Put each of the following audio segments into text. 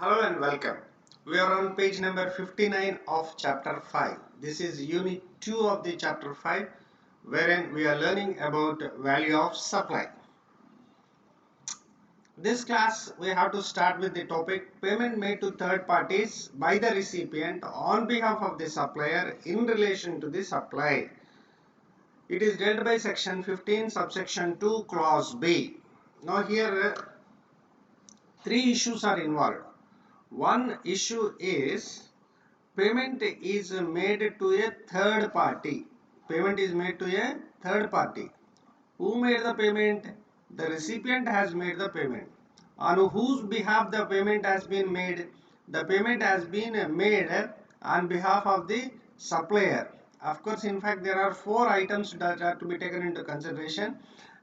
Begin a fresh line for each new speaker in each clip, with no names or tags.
Hello and welcome. We are on page number 59 of chapter 5. This is unit 2 of the chapter 5 wherein we are learning about value of supply. This class we have to start with the topic payment made to third parties by the recipient on behalf of the supplier in relation to the supply. It is dealt by section 15 subsection 2 clause B. Now here three issues are involved. One issue is payment is made to a third party. Payment is made to a third party. Who made the payment? The recipient has made the payment. On whose behalf the payment has been made? The payment has been made on behalf of the supplier. Of course, in fact, there are four items that are to be taken into consideration,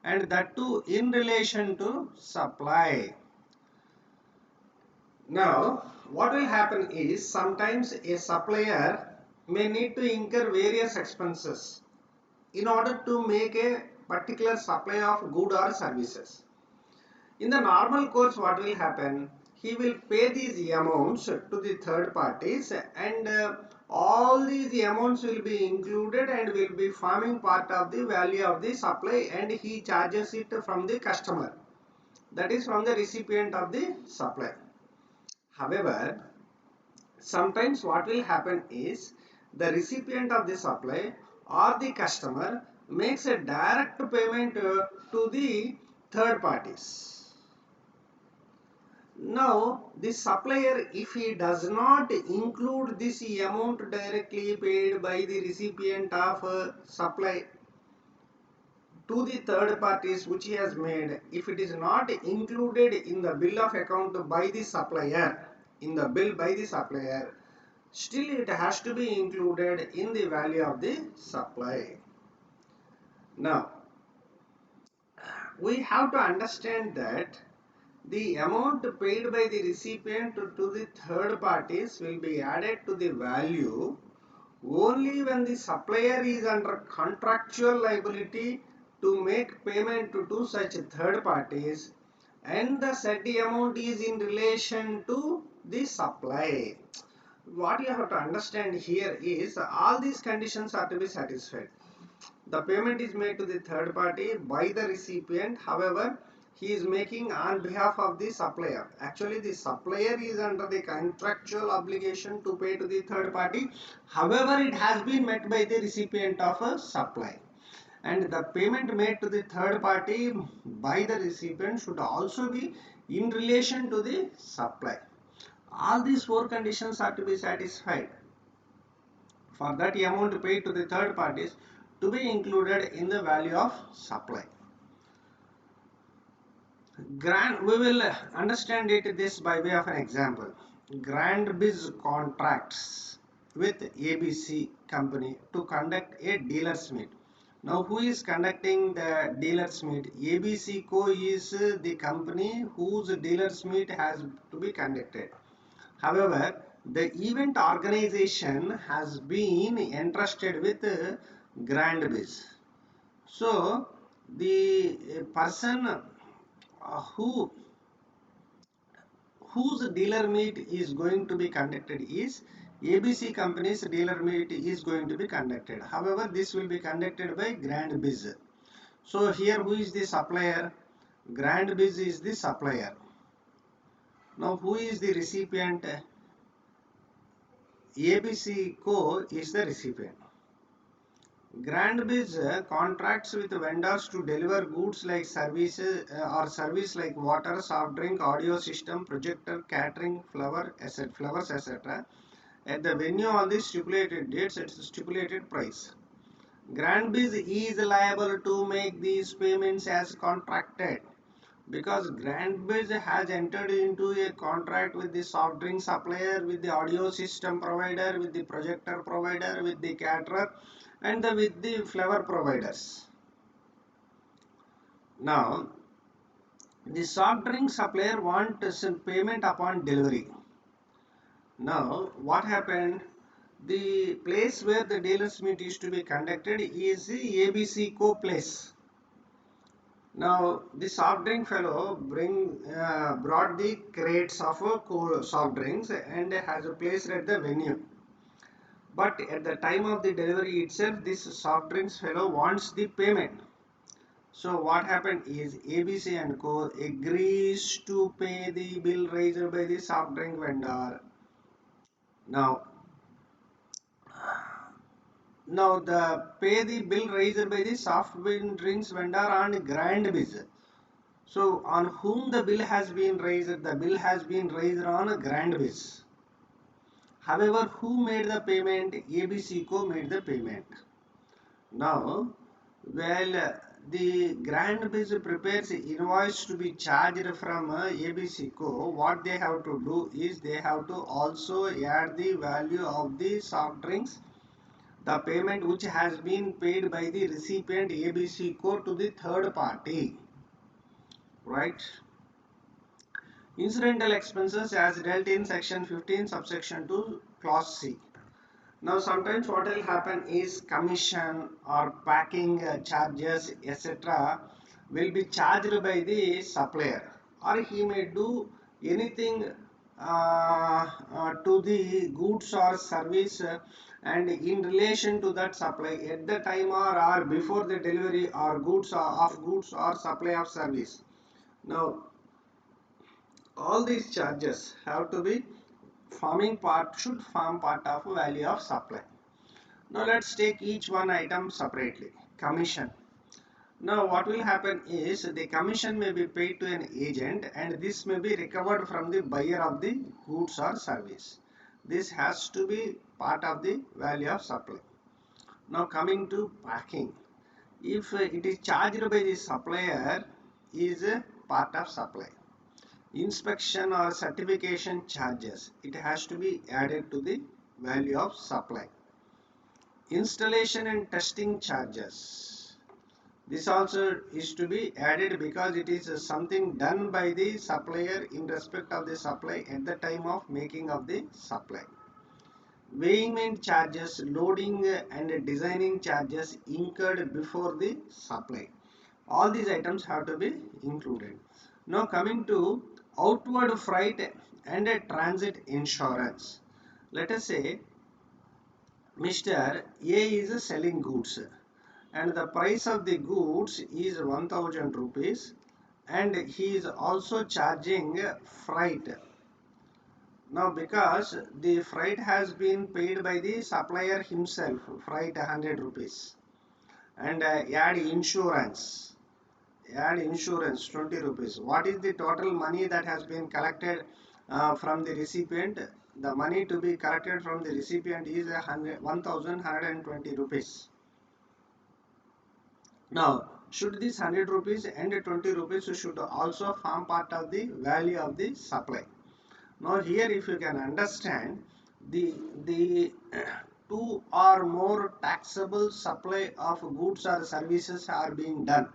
and that too in relation to supply. Now, what will happen is sometimes a supplier may need to incur various expenses in order to make a particular supply of good or services. In the normal course, what will happen? He will pay these amounts to the third parties, and all these amounts will be included and will be forming part of the value of the supply, and he charges it from the customer, that is from the recipient of the supply. However, sometimes what will happen is the recipient of the supply or the customer makes a direct payment to the third parties. Now, the supplier, if he does not include this amount directly paid by the recipient of supply to the third parties which he has made, if it is not included in the bill of account by the supplier, still it has to be included in the value of the supply. Now, we have to understand that the amount paid by the recipient to the third parties will be added to the value only when the supplier is under contractual liability to make payment to such third parties, and the said amount is in relation to the supply. What you have to understand here is all these conditions are to be satisfied. The payment is made to the third party by the recipient. However, he is making on behalf of the supplier. Actually, the supplier is under the contractual obligation to pay to the third party. However, it has been met by the recipient of a supply. And the payment made to the third party by the recipient should also be in relation to the supply. All these four conditions are to be satisfied for that amount paid to the third parties to be included in the value of supply. We will understand this by way of an example. Grand Biz contracts with ABC company to conduct a dealers meet. Now, who is conducting the dealers meet? ABC Co is the company whose dealers meet has to be conducted. However, the event organization has been entrusted with Grand Biz. So, the person who whose dealer meet is going to be conducted is ABC company's dealer meet is going to be conducted. However, this will be conducted by Grand Biz. So, here who is the supplier? Grand Biz is the supplier. Now, who is the recipient? ABC Co is the recipient. Grand Biz contracts with vendors to deliver goods like services or service like water, soft drink, audio system, projector, catering, flowers, etc. At the venue on the stipulated dates at the stipulated price. Grand Biz is liable to make these payments as contracted, because Grand Biz has entered into a contract with the soft drink supplier, with the audio system provider, with the projector provider, with the caterer, and with the flower providers. Now, the soft drink supplier wants payment upon delivery. Now, what happened? The place where the dealers meet is to be conducted is the ABC Co place. Now the soft drink fellow brought the crates of cool soft drinks and has placed at the venue. But at the time of the delivery itself, this soft drinks fellow wants the payment. So what happened is ABC and Co agrees to pay the bill raised by the soft drink vendor. Now, now the pay the bill raised by the soft drinks vendor on grand biz. So on whom the bill has been raised? The bill has been raised on grand biz. However, who made the payment? ABC Co made the payment. Now, well, the Grand Biz prepares invoice to be charged from ABC Co. What they have to do is they have to also add the value of the soft drinks, the payment which has been paid by the recipient ABC Co. to the third party, right? Incidental expenses as dealt in section 15 subsection 2 clause C. Now sometimes what will happen is commission or packing charges etc. will be charged by the supplier, or he may do anything to the goods or service and in relation to that supply at the time or before the delivery or goods or supply of service. Now all these charges have to be should form part of value of supply. Now let's take each one item separately. Commission. Now what will happen is the commission may be paid to an agent and this may be recovered from the buyer of the goods or service. This has to be part of the value of supply. Now coming to packing. If it is charged by the supplier is a part of supply. Inspection or certification charges, it has to be added to the value of supply. Installation and testing charges, this also is to be added because it is something done by the supplier in respect of the supply at the time of making of the supply. Weighing charges, loading and designing charges incurred before the supply, all these items have to be included. Now coming to outward freight and transit insurance. Let us say Mr. A is selling goods and the price of the goods is 1000 rupees and he is also charging freight. Now because the freight has been paid by the supplier himself, freight 100 rupees, and add insurance 20 rupees. What is the total money that has been collected from the recipient? The money to be collected from the recipient is 1120 rupees. Now, should this 100 rupees and 20 rupees should also form part of the value of the supply. Now, here if you can understand, the two or more taxable supply of goods or services are being done.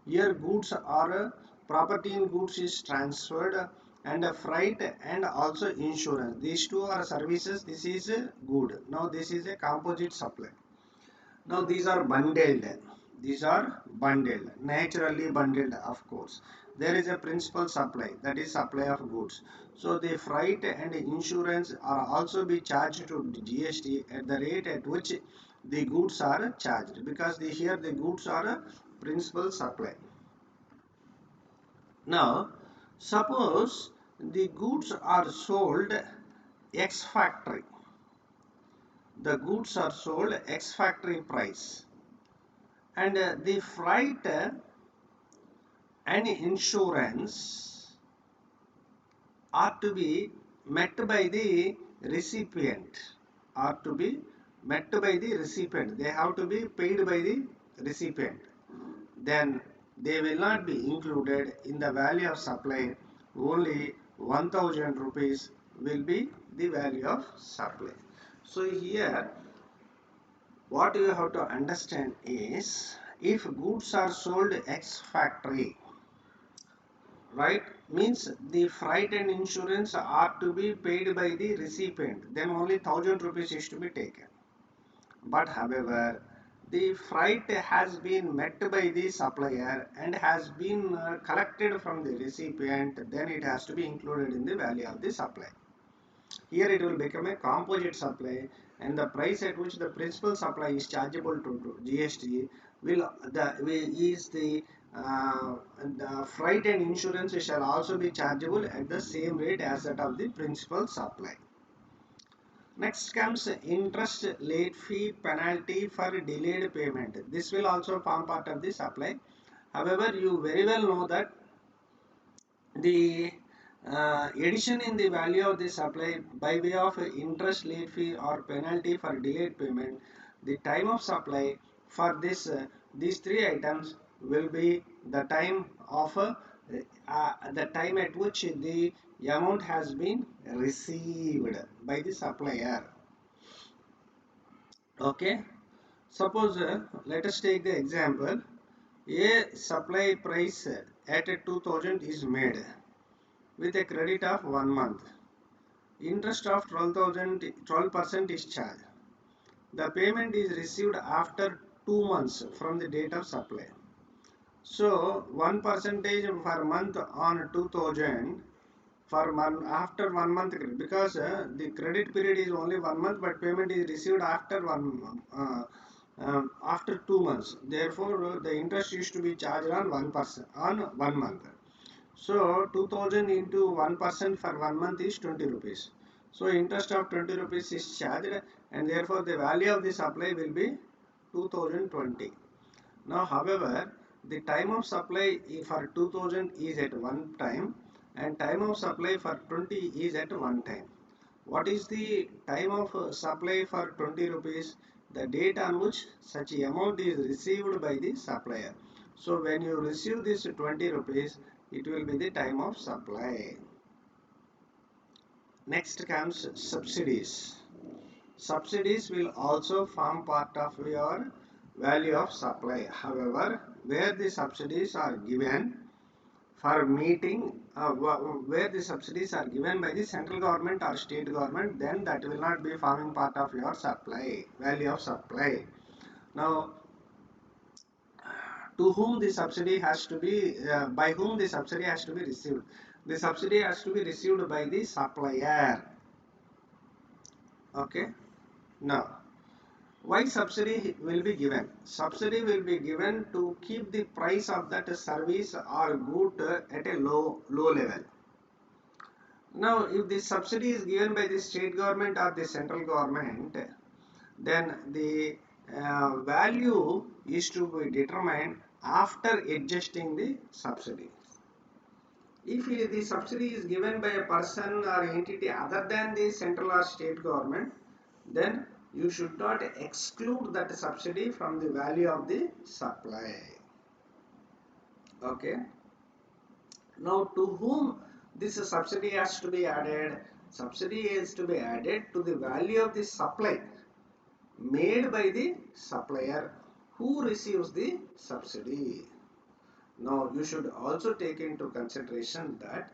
Here goods or property in goods is transferred and freight and also insurance. These two are services, this is a good. Now, this is a composite supply. Now these are bundled. These are bundled, naturally bundled of course. There is a principal supply, that is supply of goods. So the freight and insurance are also be charged to GST at the rate at which the goods are charged, because here the goods are a principal supply. Now suppose the goods are sold ex factory. The goods are sold ex factory price and the freight and insurance are to be met by the recipient, are to be met by the recipient, they have to be paid by the recipient, then they will not be included in the value of supply. Only 1000 rupees will be the value of supply. So here what you have to understand is, if goods are sold ex factory, right, means the freight and insurance are to be paid by the recipient, then only 1000 rupees is to be taken. But however, the freight has been met by the supplier and has been collected from the recipient, then it has to be included in the value of the supply. Here it will become a composite supply, and the price at which the principal supply is chargeable to GST is the freight and insurance shall also be chargeable at the same rate as that of the principal supply. Next comes interest, late fee, penalty for delayed payment. This will also form part of the supply. However, you very well know that the addition in the value of the supply by way of interest, late fee or penalty for delayed payment, the time of supply for these three items will be the time of the time at which the amount has been received by the supplier. Okay, suppose let us take the example. A supply price at 2000 is made with a credit of 1 month. Interest of 12% is charged. The payment is received after 2 months from the date of supply. So 1% per month on 2000 for month after 1 month, because the credit period is only 1 month, but payment is received after after 2 months. Therefore, the interest used to be charged on 1% on 1 month. So 2000 into 1% for 1 month is 20 rupees. So interest of 20 rupees is charged, and therefore the value of the supply will be 2020. Now, however, the time of supply for 2000 is at one time, and time of supply for 20 is at one time. What is the time of supply for 20 rupees? The date on which such amount is received by the supplier. So when you receive this 20 rupees, it will be the time of supply. Next comes subsidies. Subsidies will also form part of your value of supply. However, where the subsidies are given for meeting, where the subsidies are given by the central government or state government, then that will not be forming part of your supply, value of supply. Now, to whom the subsidy has to be, by whom the subsidy has to be received? The subsidy has to be received by the supplier. Okay. Now, why subsidy will be given? Subsidy will be given to keep the price of that service or good at a low level. Now, if the subsidy is given by the state government or the central government, then the value is to be determined after adjusting the subsidy. If the subsidy is given by a person or entity other than the central or state government, then you should not exclude that subsidy from the value of the supply. Okay. Now, to whom this subsidy has to be added? Subsidy is to be added to the value of the supply made by the supplier who receives the subsidy. Now, you should also take into consideration that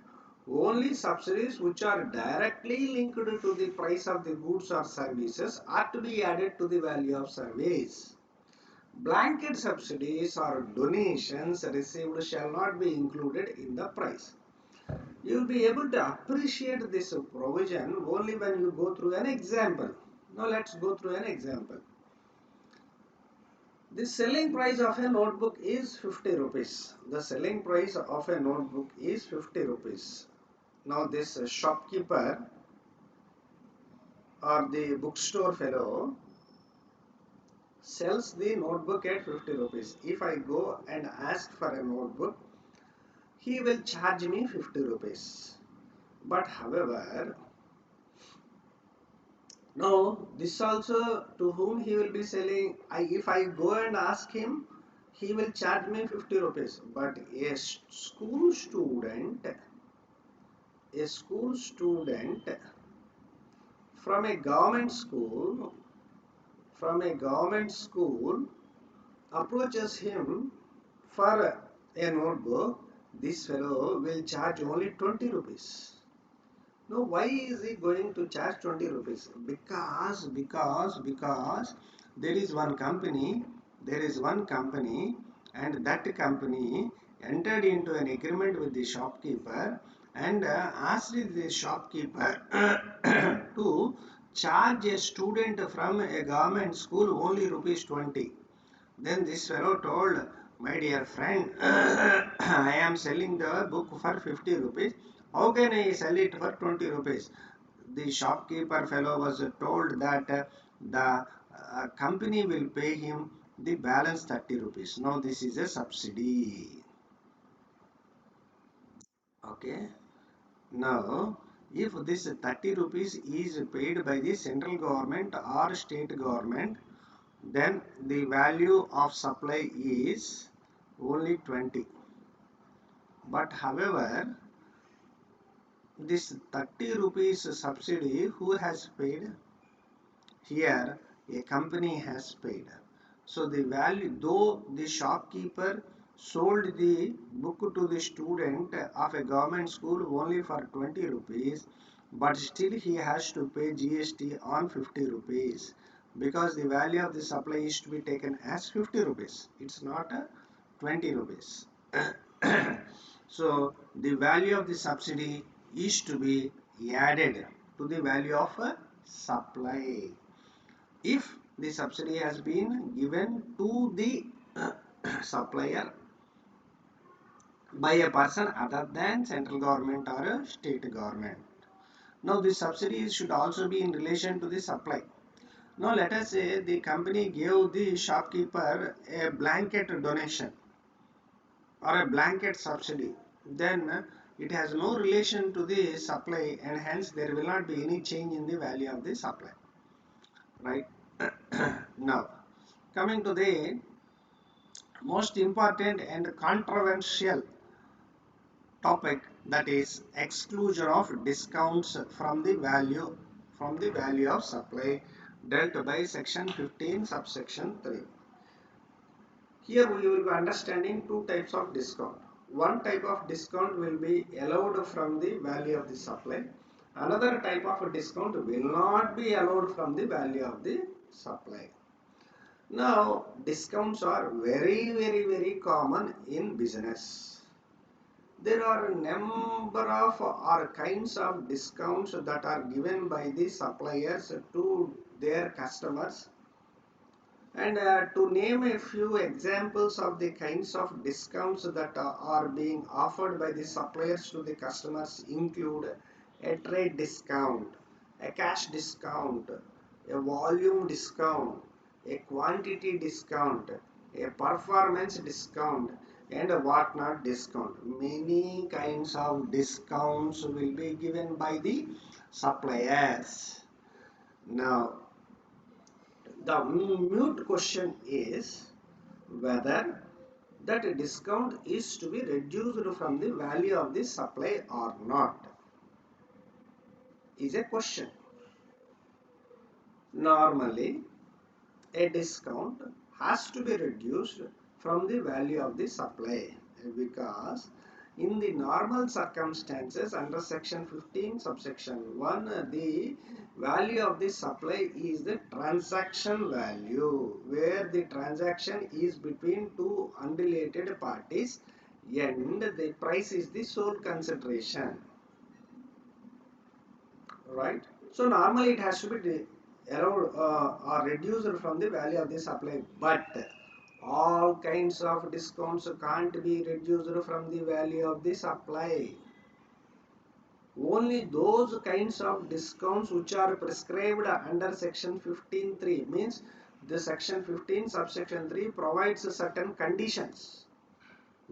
only subsidies which are directly linked to the price of the goods or services are to be added to the value of service. Blanket subsidies or donations received shall not be included in the price. You will be able to appreciate this provision only when you go through an example. Now let's go through an example. The selling price of a notebook is 50 rupees. The selling price of a notebook is 50 rupees. Now this shopkeeper or the bookstore fellow sells the notebook at 50 rupees. If I go and ask for a notebook, he will charge me 50 rupees. But however, now this also to whom he will be selling, if I go and ask him, he will charge me 50 rupees. But a school student from a government school approaches him for a notebook, this fellow will charge only 20 rupees. Now, why is he going to charge 20 rupees? Because there is one company there is one company, and that company entered into an agreement with the shopkeeper and asked the shopkeeper to charge a student from a government school only rupees 20. Then this fellow told, my dear friend, I am selling the book for 50 rupees. How can I sell it for 20 rupees? The shopkeeper fellow was told that the company will pay him the balance 30 rupees. Now this is a subsidy. Okay. Now, if this 30 rupees is paid by the central government or state government, then the value of supply is only 20. But however, this 30 rupees subsidy, who has paid? Here, a company has paid. So the value, though the shopkeeper sold the book to the student of a government school only for 20 rupees, but still he has to pay GST on 50 rupees because the value of the supply is to be taken as 50 rupees. It's not a 20 rupees. So the value of the subsidy is to be added to the value of a supply. If the subsidy has been given to the supplier by a person other than central government or a state government. Now the subsidy should also be in relation to the supply. Now let us say the company gave the shopkeeper a blanket donation or a blanket subsidy. Then it has no relation to the supply, and hence there will not be any change in the value of the supply. Right? Now coming to the most important and controversial topic, that is exclusion of discounts from the value of supply dealt by section 15 subsection 3. Here we will be understanding two types of discount. One type of discount will be allowed from the value of the supply. Another type of discount will not be allowed from the value of the supply. Now discounts are very common in business. There are a number of or kinds of discounts that are given by the suppliers to their customers. And to name a few examples of the kinds of discounts that are being offered by the suppliers to the customers include a trade discount, a cash discount, a volume discount, a quantity discount, a performance discount, and a whatnot discount. Many kinds of discounts will be given by the suppliers. Now, the mute question is whether that discount is to be reduced from the value of the supply or not, is a question. Normally, a discount has to be reduced from the value of the supply because in the normal circumstances under section 15 subsection 1, the value of the supply is the transaction value, where the transaction is between two unrelated parties and the price is the sole consideration, right? So normally it has to be allowed or reduced from the value of the supply, but all kinds of discounts can't be reduced from the value of the supply. Only those kinds of discounts which are prescribed under section 15(3) means the section 15 subsection 3 provides certain conditions.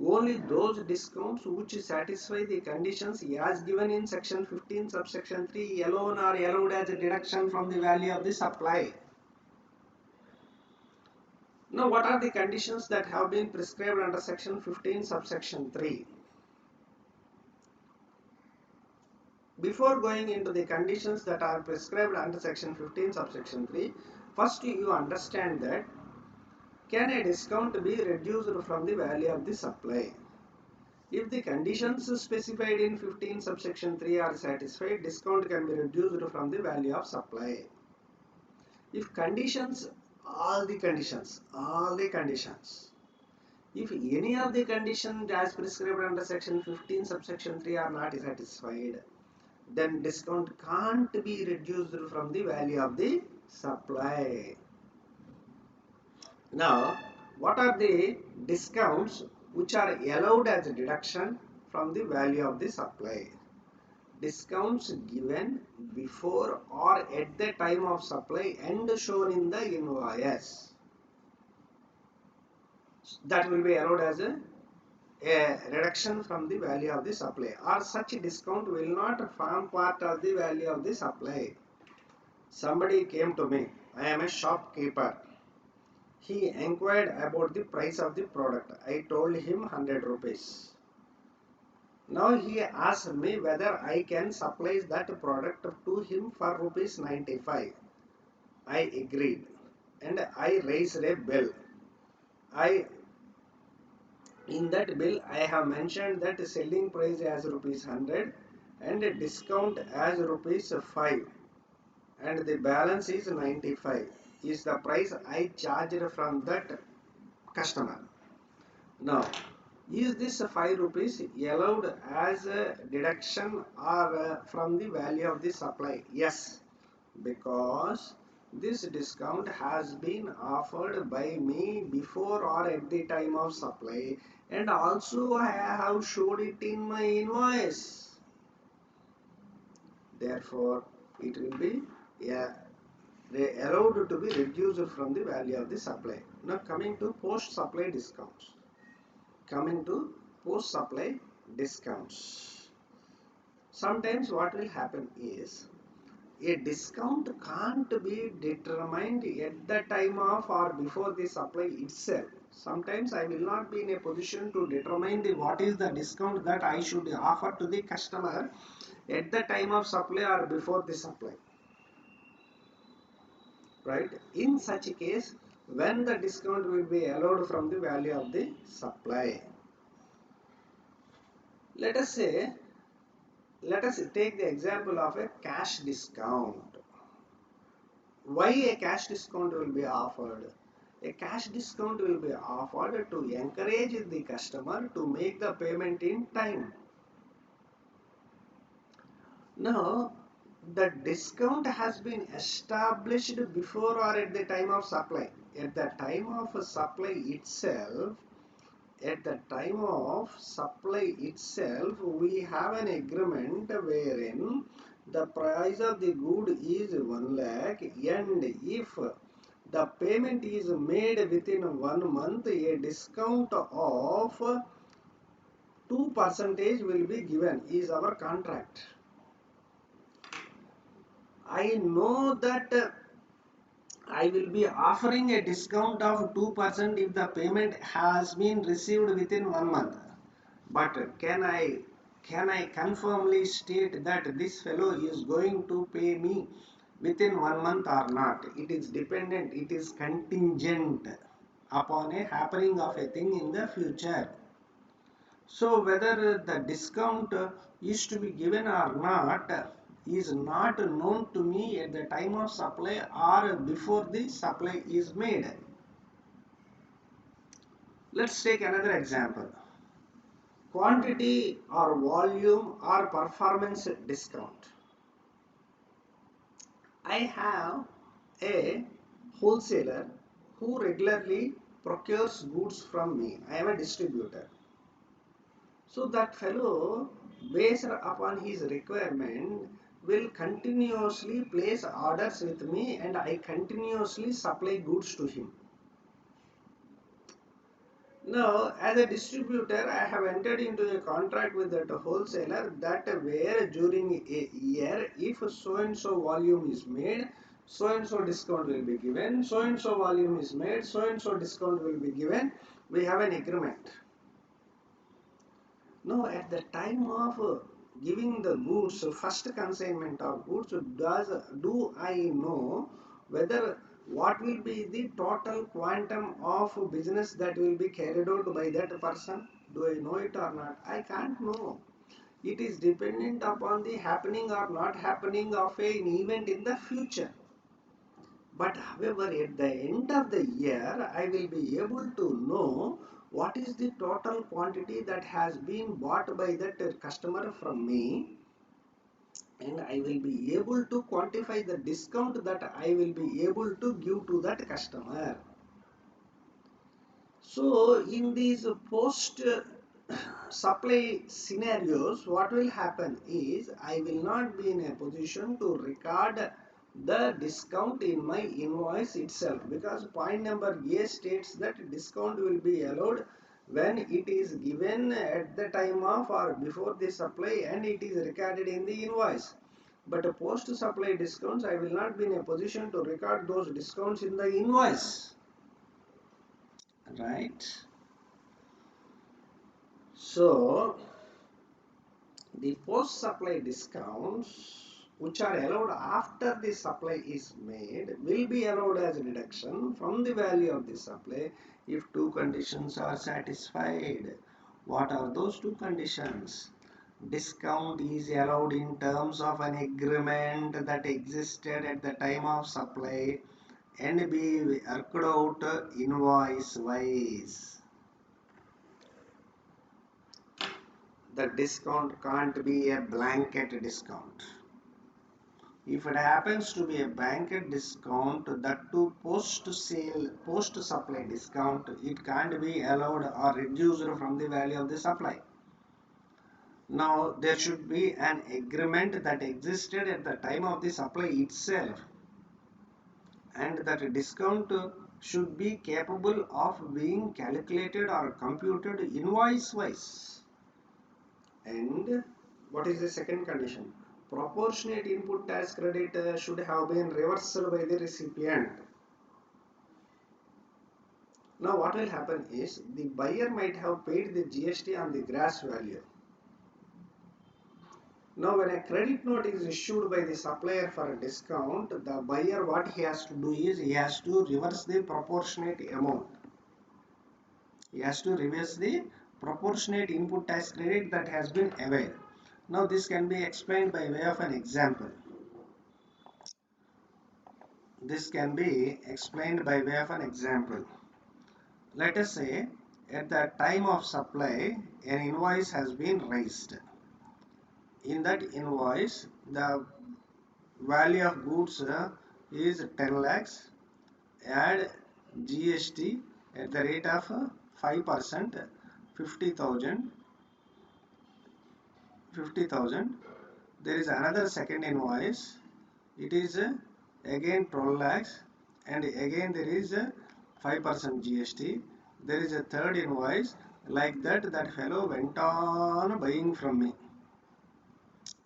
Only those discounts which satisfy the conditions as given in section 15 subsection 3 alone are allowed as a deduction from the value of the supply. Now, what are the conditions that have been prescribed under section 15 subsection 3? Before going into the conditions that are prescribed under section 15 subsection 3, first you understand that can a discount be reduced from the value of the supply? If the conditions specified in 15 subsection 3 are satisfied, discount can be reduced from the value of supply. If conditions all the conditions. If any of the conditions as prescribed under section 15 subsection 3 are not satisfied, then discount can't be reduced from the value of the supply. Now, what are the discounts which are allowed as a deduction from the value of the supply? Discounts given before or at the time of supply and shown in the invoice, that will be allowed as a reduction from the value of the supply, or such discount will not form part of the value of the supply. Somebody came to me, I am a shopkeeper. He inquired about the price of the product. I told him 100 rupees. Now he asked me whether I can supply that product to him for rupees 95. I agreed and I raised a bill. I In that bill I have mentioned that selling price as rupees 100 and discount as rupees 5, and the balance is 95 is the price I charged from that customer. Now, is this 5 rupees allowed as a deduction or from the value of the supply? Yes, because this discount has been offered by me before or at the time of supply, and also I have showed it in my invoice. Therefore, it will be, yeah, they allowed to be reduced from the value of the supply. Now coming to post supply discounts. Coming to post supply discounts. Sometimes what will happen is a discount can't be determined at the time of or before the supply itself. Sometimes I will not be in a position to determine what is the discount that I should offer to the customer at the time of supply or before the supply. Right? In such a case, when the discount will be allowed from the value of the supply. Let us say, let us take the example of a cash discount. Why a cash discount will be offered? A cash discount will be offered to encourage the customer to make the payment in time. Now, the discount has been established before or at the time of supply. At the time of supply itself, we have an agreement wherein the price of the good is 1 lakh, and if the payment is made within 1 month, a discount of 2% will be given, is our contract. I know that I will be offering a discount of 2% if the payment has been received within 1 month. But can I confirmly state that this fellow is going to pay me within 1 month or not? It is dependent, it is contingent upon a happening of a thing in the future. So whether the discount is to be given or not is not known to me at the time of supply or before the supply is made. Let's take another example. Quantity or volume or performance discount. I have a wholesaler who regularly procures goods from me. I am a distributor. So that fellow, based upon his requirement, will continuously place orders with me and I continuously supply goods to him. Now, as a distributor, I have entered into a contract with that wholesaler that where during a year, if so and so volume is made, so and so discount will be given, so and so volume is made, so and so discount will be given. We have an agreement. Now, at the time of giving the goods, first consignment of goods, do I know whether what will be the total quantum of business that will be carried out by that person? Do I know it or not? I can't know. It is dependent upon the happening or not happening of an event in the future. But however, at the end of the year, I will be able to know what is the total quantity that has been bought by that customer from me, and I will be able to quantify the discount that I will be able to give to that customer. So, in these post supply scenarios, what will happen is I will not be in a position to record the discount in my invoice itself, because point number A states that discount will be allowed when it is given at the time of or before the supply and it is recorded in the invoice. But post supply discounts, I will not be in a position to record those discounts in the invoice, right? So the post supply discounts which are allowed after the supply is made will be allowed as a deduction from the value of the supply if two conditions are satisfied. What are those two conditions? Discount is allowed in terms of an agreement that existed at the time of supply and be worked out invoice wise. The discount can't be a blanket discount. If it happens to be a blanket discount, that to post sale, post supply discount, it can't be allowed or reduced from the value of the supply. Now, there should be an agreement that existed at the time of the supply itself, and that discount should be capable of being calculated or computed invoice wise. And what is the second condition? Proportionate input tax credit should have been reversed by the recipient. Now what will happen is the buyer might have paid the GST on the gross value. Now when a credit note is issued by the supplier for a discount, the buyer, what he has to do is he has to reverse the proportionate amount. He has to reverse the proportionate input tax credit that has been availed. Now this can be explained by way of an example. This can be explained by way of an example. Let us say at the time of supply, an invoice has been raised. In that invoice, the value of goods is 10 lakhs. Add GST at the rate of 5%, 50,000. 50,000. There is another second invoice. It is again 12 lakhs, and again there is 5% GST. There is a third invoice. Like that, that fellow went on buying from me.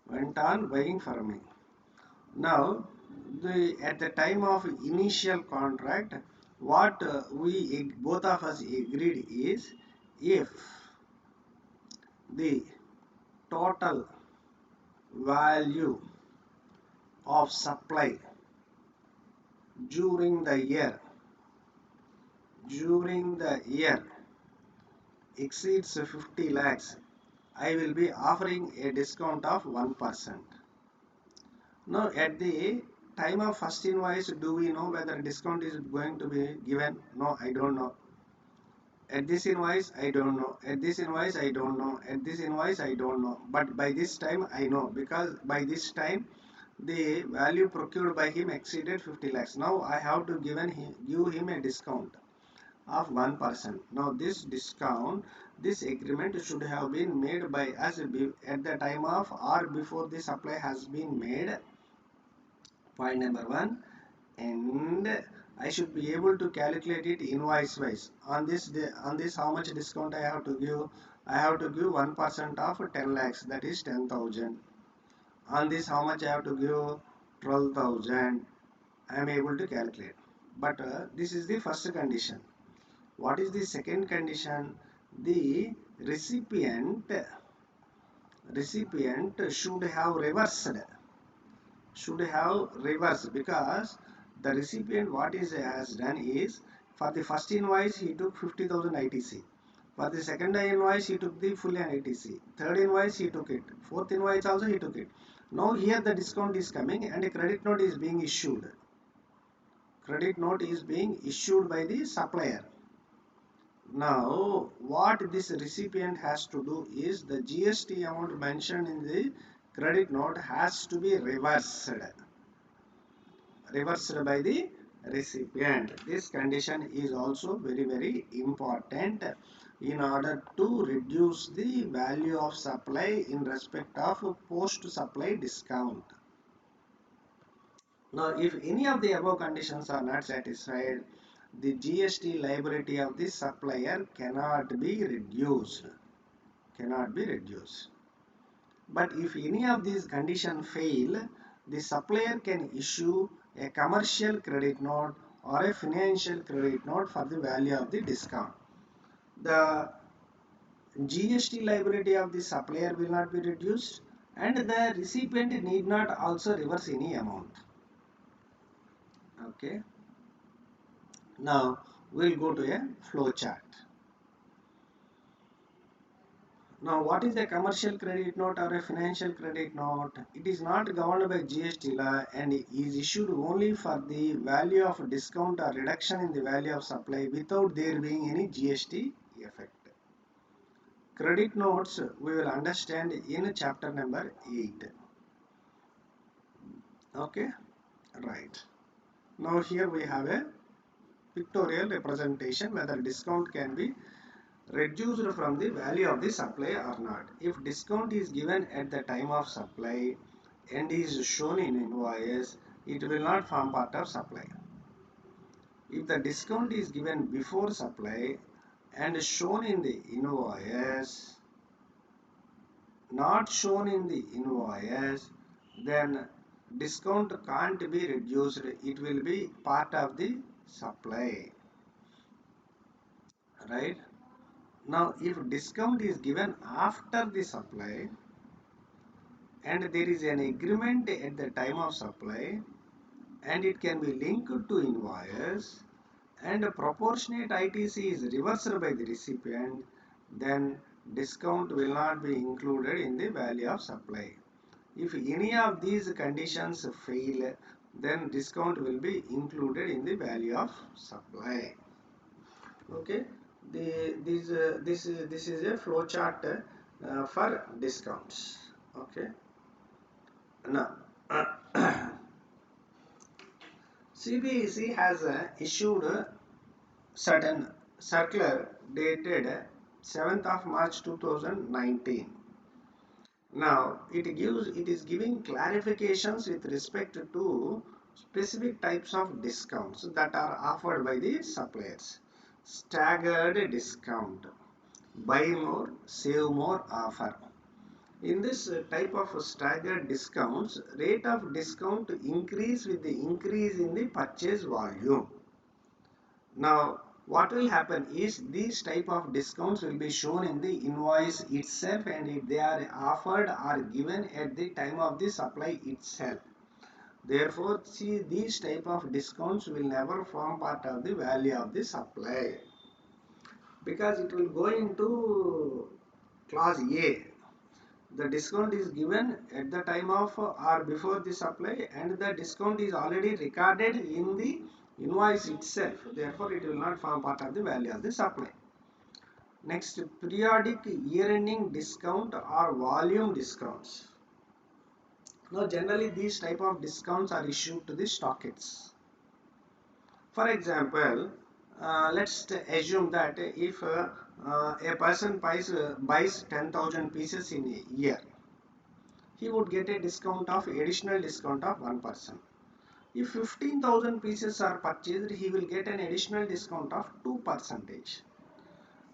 Went on buying from me. Now, at the time of initial contract, what we both of us agreed is, if the total value of supply during the year exceeds 50 lakhs, I will be offering a discount of 1%. Now at the time of first invoice, do we know whether discount is going to be given? No, I don't know. At this invoice, I don't know. At this invoice, I don't know. At this invoice, I don't know. But by this time, I know, because by this time, the value procured by him exceeded 50 lakhs. Now I have to give him a discount of 1%. Now this discount, this agreement should have been made by us at the time of or before the supply has been made. Point number one. And I should be able to calculate it invoice wise. On this how much discount I have to give? I have to give 1% of 10 lakhs, that is 10,000. On this how much I have to give? 12,000. I am able to calculate. But this is the first condition. What is the second condition? The recipient should have reversed, because the recipient what is has done is, for the first invoice he took 50,000 ITC. For the second invoice he took the full ITC. Third invoice he took it. Fourth invoice also he took it. Now here the discount is coming and a credit note is being issued. credit note is being issued by the supplier. Now, what this recipient has to do is the GST amount mentioned in the credit note has to be reversed by the recipient. This condition is also very important in order to reduce the value of supply in respect of post supply discount. Now, if any of the above conditions are not satisfied, the GST liability of the supplier cannot be reduced. But if any of these conditions fail, the supplier can issue a commercial credit note or a financial credit note for the value of the discount. The GST liability of the supplier will not be reduced, and the recipient need not also reverse any amount. Okay. Now we'll go to a flow chart. Now, what is a commercial credit note or a financial credit note? It is not governed by GST law and is issued only for the value of discount or reduction in the value of supply without there being any GST effect. Credit notes we will understand in chapter number 8. Okay, right. Now here we have a pictorial representation whether discount can be reduced from the value of the supply or not. If discount is given at the time of supply and is shown in invoice, it will not form part of supply. If the discount is given before supply and shown in the invoice, not shown in the invoice, then discount can't be reduced. It will be part of the supply, right? Now, if discount is given after the supply and there is an agreement at the time of supply and it can be linked to invoice and a proportionate ITC is reversed by the recipient, then discount will not be included in the value of supply. If any of these conditions fail, then discount will be included in the value of supply. Okay, this is a flow chart for discounts. Okay, now CBEC has issued a certain circular dated 7th of March 2019. Now it is giving clarifications with respect to specific types of discounts that are offered by the suppliers. Staggered discount, buy more, save more offer. In this type of staggered discounts, rate of discount increase with the increase in the purchase volume. Now, what will happen is these type of discounts will be shown in the invoice itself and if they are offered or given at the time of the supply itself. Therefore, see these type of discounts will never form part of the value of the supply because it will go into clause A. The discount is given at the time of or before the supply and the discount is already recorded in the invoice itself. Therefore, it will not form part of the value of the supply. Next, periodic year-ending discount or volume discounts. Now, generally these type of discounts are issued to the stockists. For example, let's assume that if a person buys 10,000 pieces in a year, he would get a additional discount of 1%. If 15,000 pieces are purchased, he will get an additional discount of 2%.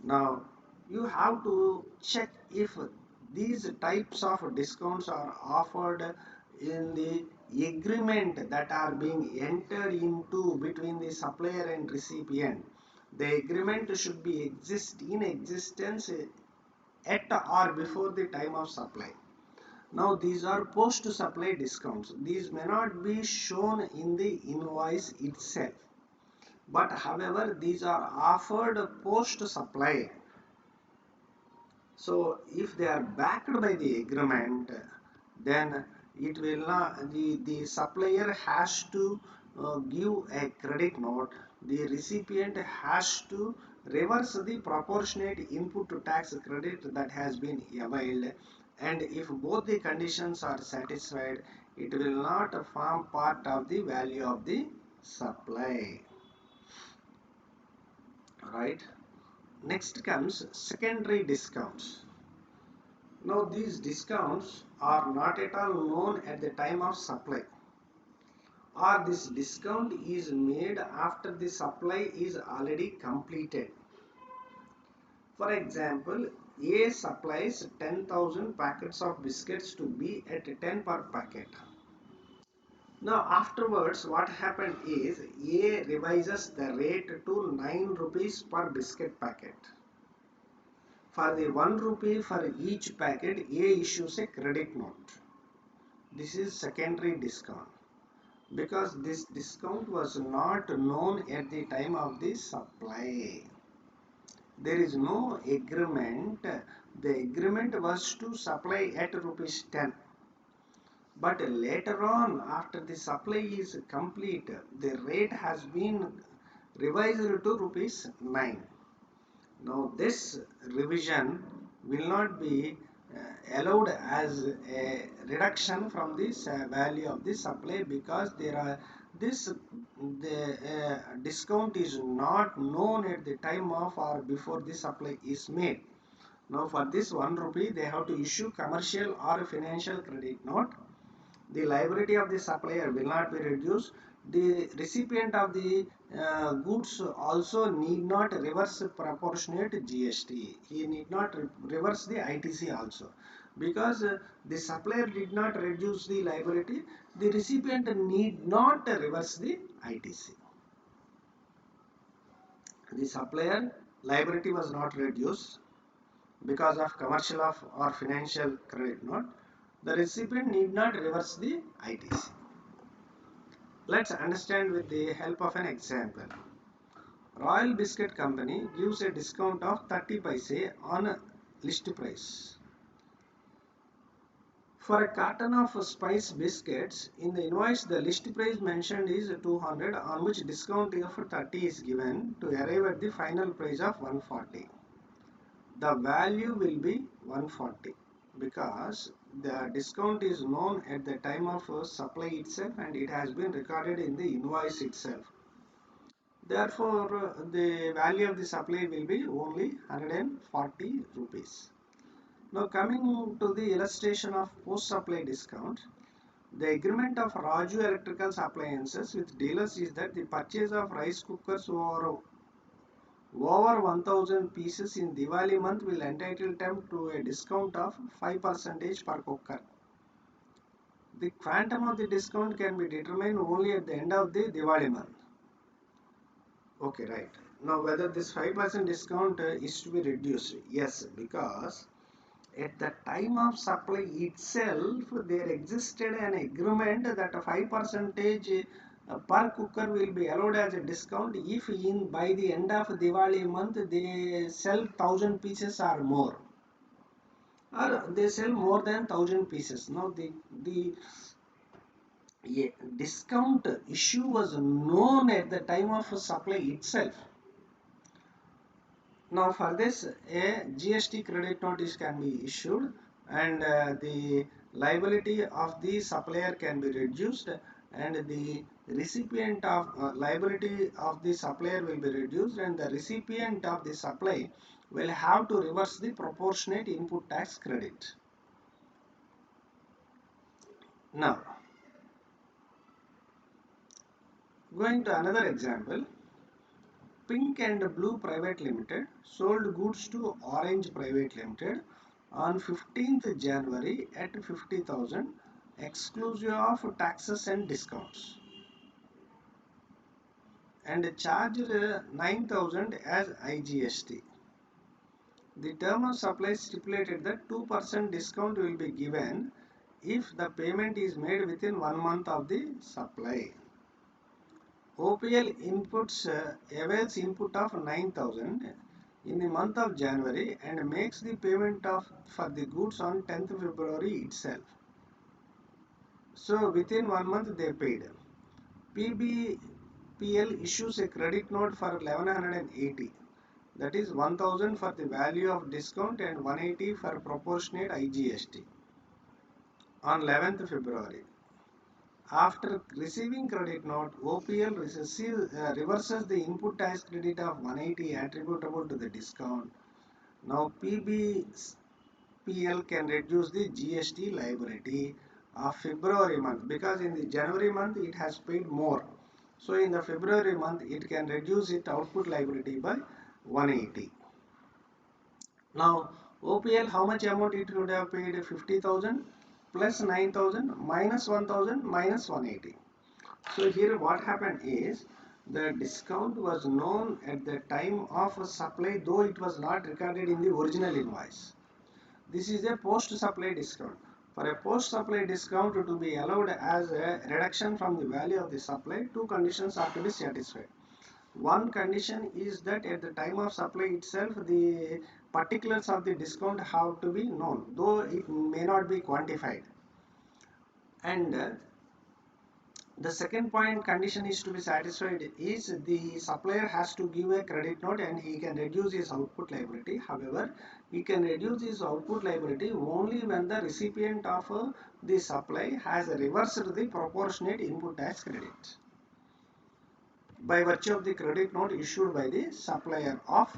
Now, you have to check if these types of discounts are offered in the agreement that are being entered into between the supplier and recipient. The agreement should be in existence at or before the time of supply. Now these are post supply discounts. These may not be shown in the invoice itself, but however these are offered post supply. So if they are backed by the agreement, then it will not, the supplier has to give a credit note, the recipient has to reverse the proportionate input tax credit that has been availed, and if both the conditions are satisfied, it will not form part of the value of the supply. Right? Next comes secondary discounts. Now these discounts are not at all known at the time of supply, or this discount is made after the supply is already completed. For example, A supplies 10,000 packets of biscuits to B at 10 per packet. Now afterwards what happened is A revises the rate to 9 rupees per biscuit packet. For the 1 rupee for each packet, A issues a credit note. This is secondary discount, because this discount was not known at the time of the supply. There is no agreement. The agreement was to supply at rupees 10. But later on, after the supply is complete, the rate has been revised to rupees 9. Now this revision will not be allowed as a reduction from this value of the supply, because there are this the discount is not known at the time of or before the supply is made. Now for this 1 rupee they have to issue commercial or financial credit note. The liability of the supplier will not be reduced. The recipient of the goods also need not reverse proportionate GST. He need not reverse the ITC also, because the supplier did not reduce the liability. The recipient need not reverse the ITC. The supplier liability was not reduced because of commercial of or financial credit note. The recipient need not reverse the ITC. Let's understand with the help of an example. Royal Biscuit Company gives a discount of 30 paise on list price. For a carton of spice biscuits, in the invoice the list price mentioned is 200, on which discount of 30 is given to arrive at the final price of 140. The value will be 140, because the discount is known at the time of supply itself and it has been recorded in the invoice itself. Therefore, the value of the supply will be only 140 rupees. Now coming to the illustration of post-supply discount, the agreement of Raju Electrical Appliances with dealers is that the purchase of rice cookers over 1000 pieces in Diwali month will entitle them to a discount of 5% per cooker. The quantum of the discount can be determined only at the end of the Diwali month. Okay, right. Now whether this 5% discount is to be reduced? Yes, because at the time of supply itself there existed an agreement that a 5% per cooker will be allowed as a discount if in by the end of Diwali month they sell 1000 pieces or more, or they sell more than 1000 pieces. Now the discount issue was known at the time of supply itself. Now for this a GST credit notice can be issued, and the liability of the supplier can be reduced, and the recipient of liability of the supplier will be reduced, and the recipient of the supply will have to reverse the proportionate input tax credit. Now going to another example. Pink and Blue Private Limited sold goods to Orange Private Limited on 15th January at 50,000 exclusive of taxes and discounts, and charged 9,000 as IGST. The term of supply stipulated that 2% discount will be given if the payment is made within 1 month of the supply. OPL inputs avails input of 9,000 in the month of January and makes the payment for the goods on 10th February itself. So within 1 month they paid. PBPL issues a credit note for 1180, that is 1000 for the value of discount and 180 for proportionate IGST on 11th February. After receiving credit note, OPL reverses the input tax credit of 180 attributable to the discount. Now PBPL can reduce the GST liability of February month, because in the January month it has paid more. So in the February month it can reduce its output liability by 180. Now OPL, how much amount it would have paid? 50,000 plus 9,000 minus 1,000 minus 180. So here what happened is, the discount was known at the time of supply, though it was not recorded in the original invoice. This is a post-supply discount. For a post-supply discount to be allowed as a reduction from the value of the supply, two conditions are to be satisfied. One condition is that at the time of supply itself, the particulars of the discount have to be known, though it may not be quantified. And the second point condition is to be satisfied is, the supplier has to give a credit note and he can reduce his output liability. However, he can reduce his output liability only when the recipient of the supply has reversed the proportionate input tax credit by virtue of the credit note issued by the supplier of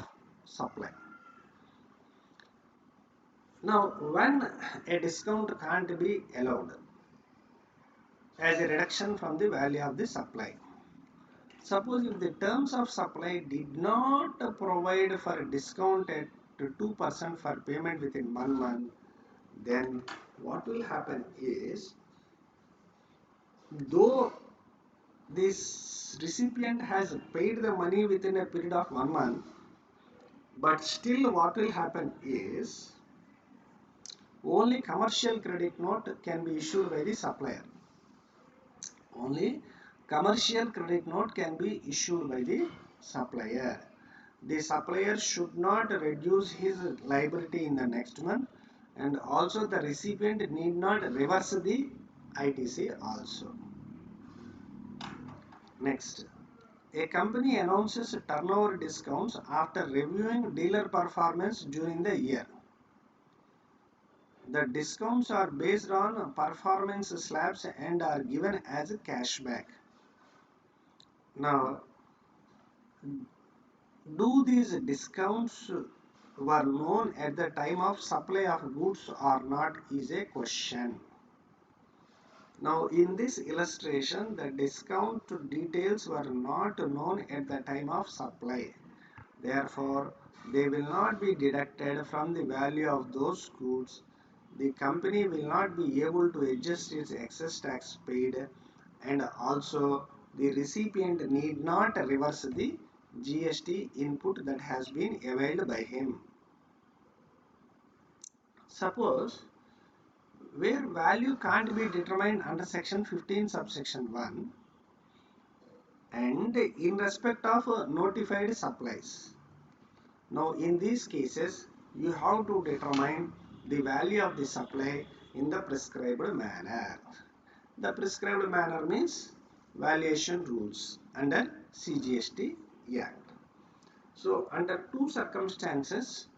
supply. Now, when a discount can't be allowed as a reduction from the value of the supply. Suppose if the terms of supply did not provide for a discount at 2% for payment within 1 month, then what will happen is, though this recipient has paid the money within a period of 1 month, but still what will happen is, only commercial credit note can be issued by the supplier. Only commercial credit note can be issued by the supplier. The supplier should not reduce his liability in the next month, and also the recipient need not reverse the ITC also. Next, a company announces turnover discounts after reviewing dealer performance during the year. The discounts are based on performance slabs and are given as a cashback. Now, do these discounts were known at the time of supply of goods or not is a question. Now in this illustration, the discount details were not known at the time of supply. Therefore, they will not be deducted from the value of those goods. The company will not be able to adjust its excess tax paid, and also the recipient need not reverse the GST input that has been availed by him. Suppose where value can't be determined under section 15 subsection 1 and in respect of notified supplies. Now in these cases, you have to determine the value of the supply in the prescribed manner. The prescribed manner means valuation rules under CGST Act. So under two circumstances,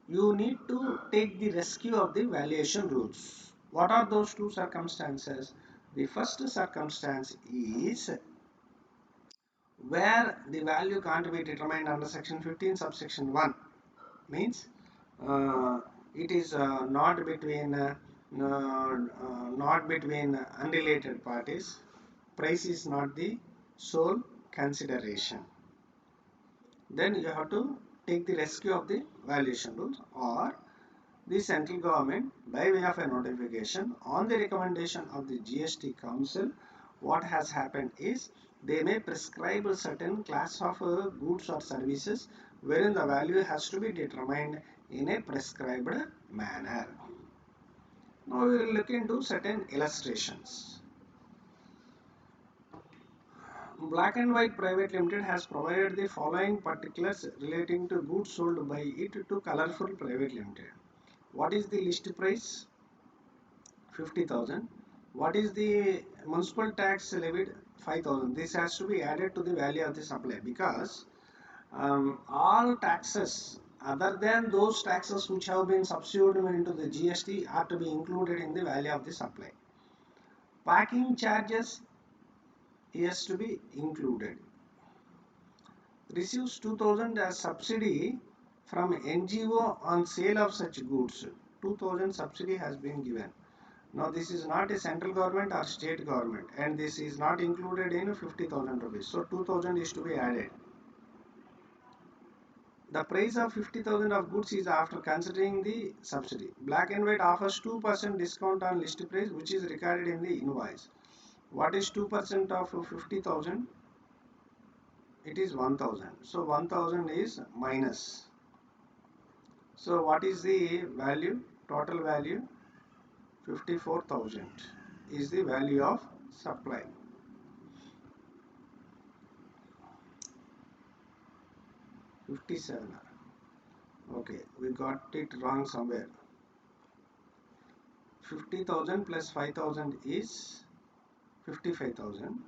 you need to take the rescue of the valuation rules. What are those two circumstances? The first circumstance is where the value can't be determined under section 15 subsection 1, means it is not between unrelated parties. Price is not the sole consideration. Then you have to take the rescue of the valuation rules, or the central government, by way of a notification on the recommendation of the GST Council, what has happened is, they may prescribe a certain class of goods or services wherein the value has to be determined in a prescribed manner. Now we will look into certain illustrations. Black and White Private Limited has provided the following particulars relating to goods sold by it to Colorful Private Limited. What is the list price? 50,000. What is the municipal tax levied? 5,000. This has to be added to the value of the supply, because all taxes other than those taxes which have been subsumed into the GST are to be included in the value of the supply. Packing charges is to be included. Receives 2,000 as subsidy from NGO on sale of such goods. 2,000 subsidy has been given. Now this is not a central government or state government, and this is not included in 50,000 rupees. So 2,000 is to be added. The price of 50,000 of goods is after considering the subsidy. Black and White offers 2% discount on list price, which is recorded in the invoice. What is 2% of 50,000? It is 1,000. So 1,000 is minus. So what is the value? Total value 54,000 is the value of supply. $57. Okay, we got it wrong somewhere. 50,000 plus 5,000 is 55,000,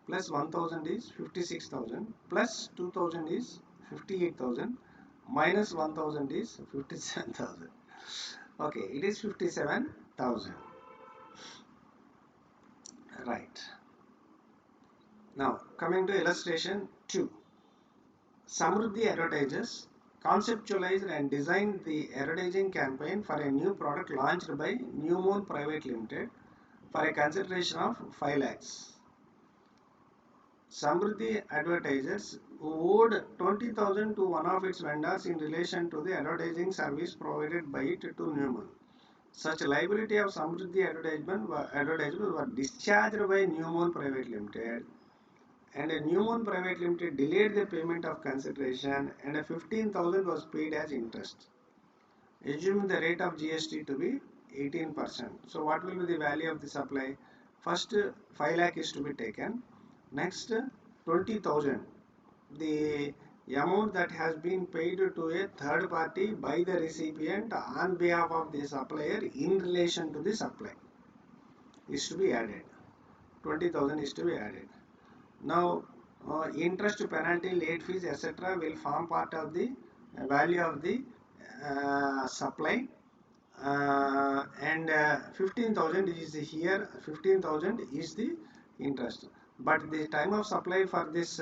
plus 1,000 is 56,000, plus 2,000 is 58,000, minus 1,000 is 57,000. Okay, it is 57,000. Right. Now coming to illustration 2. Samruddhi Advertisers conceptualized and designed the advertising campaign for a new product launched by New Moon Private Limited for a consideration of 5 lakhs. Samruddhi Advertisers owed 20,000 to one of its vendors in relation to the advertising service provided by it to New Moon. Such liability of Samruddhi advertisers were discharged by New Moon Private Limited, and a New Moon Private Limited delayed the payment of consideration, and 15,000 was paid as interest. Assuming the rate of GST to be 18%. So what will be the value of the supply? First 5 lakh is to be taken. Next 20,000. The amount that has been paid to a third party by the recipient on behalf of the supplier in relation to the supply is to be added. 20,000 is to be added. Now interest, penalty, late fees, etc. will form part of the value of the supply, and 15,000 is here. 15,000 is the interest, but the time of supply for this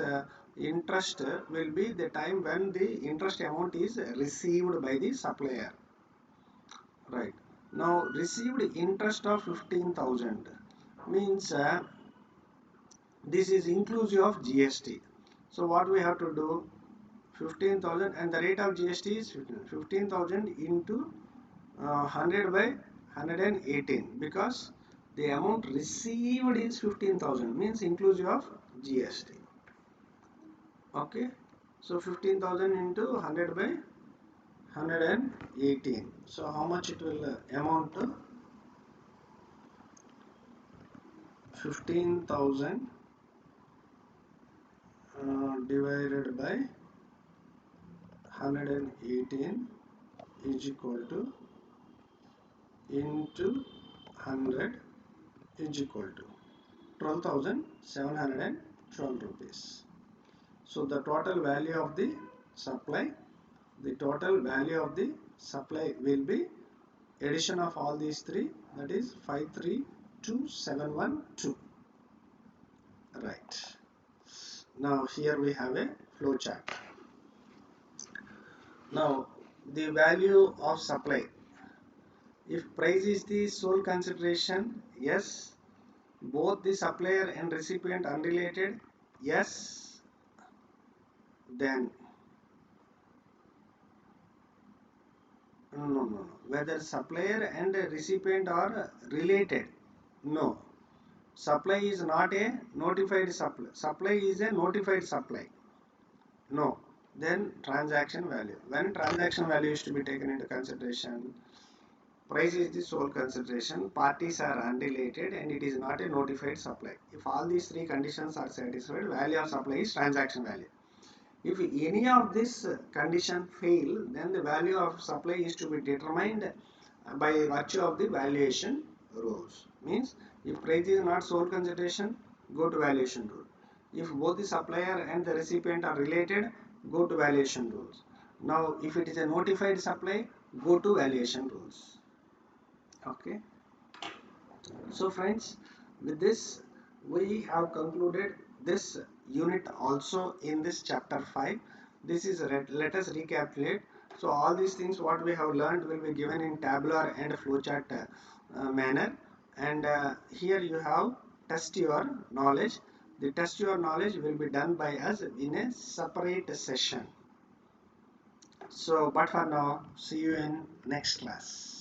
interest will be the time when the interest amount is received by the supplier. Right. Now received interest of 15,000 means this is inclusive of GST. So what we have to do? 15,000, and the rate of GST is 15,000 into 100 by 118, because the amount received is 15,000, means inclusive of GST. Okay, so 15,000 into 100 by 118. So how much it will amount to? 15,000 divided by 118 is equal to into 100 is equal to 12,712 rupees. So the total value of the supply, will be addition of all these three, that is 532,712. Right. Now here we have a flow chart. Now the value of supply. If price is the sole consideration, yes. Both the supplier and recipient unrelated, yes. Then no. Whether supplier and recipient are related, no. Supply is not a notified supply. Supply is a notified supply, no. Then transaction value. When transaction value is to be taken into consideration, price is the sole consideration, parties are unrelated, and it is not a notified supply. If all these three conditions are satisfied, value of supply is transaction value. If any of this condition fail, then the value of supply is to be determined by virtue of the valuation rules. Means If price is not sole consideration, go to valuation rule. If both the supplier and the recipient are related, go to valuation rules. Now, if it is a notified supply, go to valuation rules. Okay. So friends, with this we have concluded this unit also in this chapter 5. This is let us recapitulate. So all these things what we have learned will be given in tabular and flowchart manner, and here you have test your knowledge. The test your knowledge will be done by us in a separate session. So but for now, see you in next class.